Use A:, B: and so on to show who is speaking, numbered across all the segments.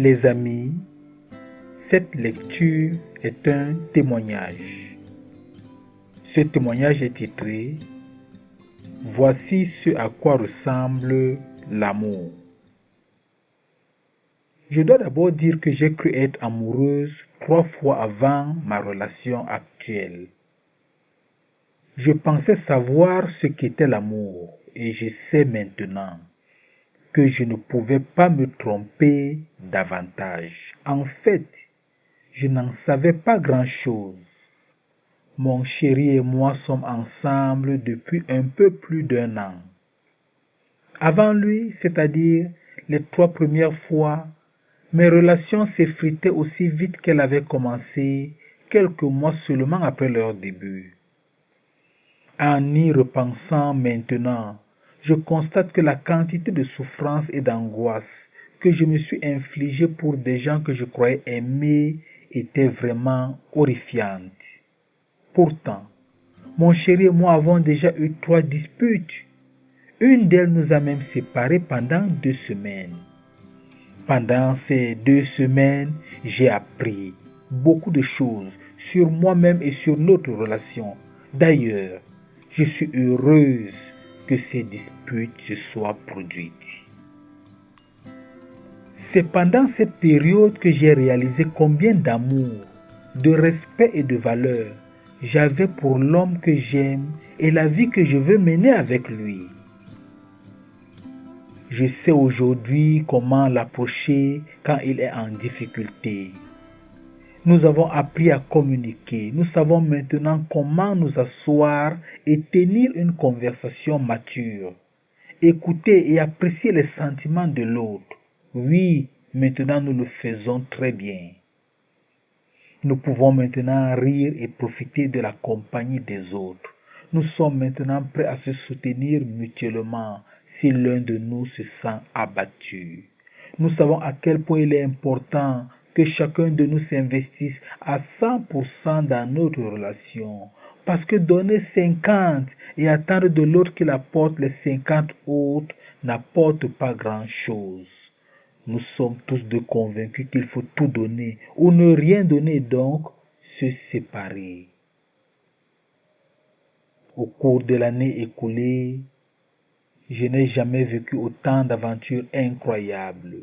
A: Les amis, cette lecture est un témoignage. Ce témoignage est titré « Voici ce à quoi ressemble l'amour ». Je dois d'abord dire que j'ai cru être amoureuse 3 fois avant ma relation actuelle. Je pensais savoir ce qu'était l'amour et je sais maintenant que je ne pouvais pas me tromper davantage. En fait, je n'en savais pas grand-chose. Mon chéri et moi sommes ensemble depuis un peu plus d'1 an. Avant lui, c'est-à-dire les 3 premières fois, mes relations s'effritaient aussi vite qu'elles avaient commencé quelques mois seulement après leur début. En y repensant maintenant, je constate que la quantité de souffrance et d'angoisse que je me suis infligée pour des gens que je croyais aimer était vraiment horrifiante. Pourtant, mon chéri et moi avons déjà eu 3 disputes. Une d'elles nous a même séparés pendant 2 semaines. Pendant ces 2 semaines, j'ai appris beaucoup de choses sur moi-même et sur notre relation. D'ailleurs, je suis heureuse que ces disputes se soient produites. C'est pendant cette période que j'ai réalisé combien d'amour, de respect et de valeur j'avais pour l'homme que j'aime et la vie que je veux mener avec lui. Je sais aujourd'hui comment l'approcher quand il est en difficulté. Nous avons appris à communiquer. Nous savons maintenant comment nous asseoir et tenir une conversation mature. Écouter et apprécier les sentiments de l'autre. Oui, maintenant nous le faisons très bien. Nous pouvons maintenant rire et profiter de la compagnie des autres. Nous sommes maintenant prêts à se soutenir mutuellement si l'un de nous se sent abattu. Nous savons à quel point il est important que chacun de nous s'investisse à 100% dans notre relation. Parce que donner 50 et attendre de l'autre qu'il apporte les 50 autres n'apporte pas grand-chose. Nous sommes tous deux convaincus qu'il faut tout donner ou ne rien donner, donc se séparer. Au cours de l'année écoulée, je n'ai jamais vécu autant d'aventures incroyables.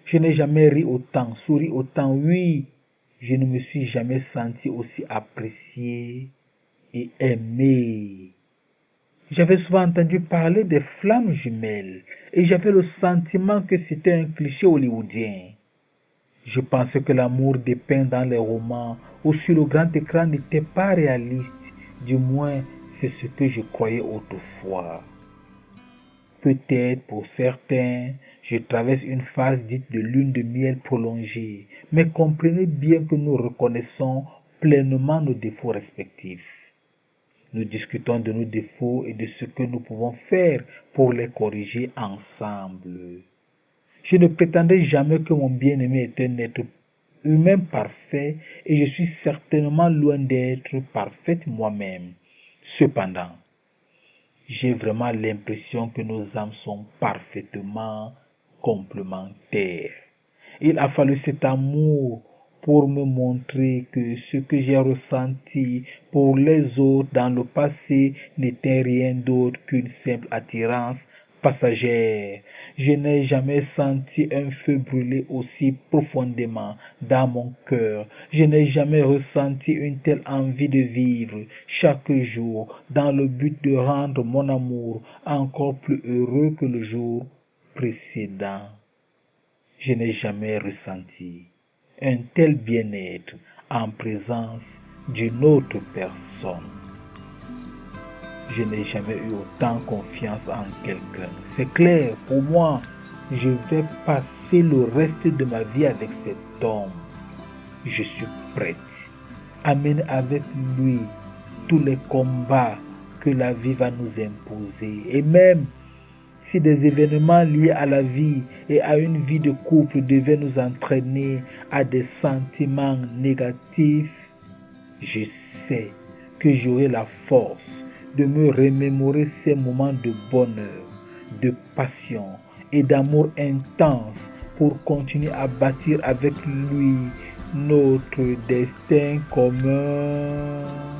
A: Je n'ai jamais ri autant, souri autant. Oui, je ne me suis jamais senti aussi apprécié et aimé. J'avais souvent entendu parler des flammes jumelles et j'avais le sentiment que c'était un cliché hollywoodien. Je pensais que l'amour dépeint dans les romans ou sur le grand écran n'était pas réaliste. Du moins, c'est ce que je croyais autrefois. Peut-être pour certains, je traverse une phase dite de lune de miel prolongée, mais comprenez bien que nous reconnaissons pleinement nos défauts respectifs. Nous discutons de nos défauts et de ce que nous pouvons faire pour les corriger ensemble. Je ne prétendais jamais que mon bien-aimé est un être humain parfait et je suis certainement loin d'être parfaite moi-même. Cependant, j'ai vraiment l'impression que nos âmes sont parfaitement complémentaires. Il a fallu cet amour pour me montrer que ce que j'ai ressenti pour les autres dans le passé n'était rien d'autre qu'une simple attirance passagère. Je n'ai jamais senti un feu brûler aussi profondément dans mon cœur. Je n'ai jamais ressenti une telle envie de vivre chaque jour dans le but de rendre mon amour encore plus heureux que le jour précédent. Je n'ai jamais ressenti un tel bien-être en présence d'une autre personne. Je n'ai jamais eu autant confiance en quelqu'un. C'est clair, pour moi, je vais passer le reste de ma vie avec cet homme. Je suis prête à mener avec lui tous les combats que la vie va nous imposer. Et même si des événements liés à la vie et à une vie de couple devaient nous entraîner à des sentiments négatifs, je sais que j'aurai la force de me remémorer ces moments de bonheur, de passion et d'amour intense pour continuer à bâtir avec lui notre destin commun.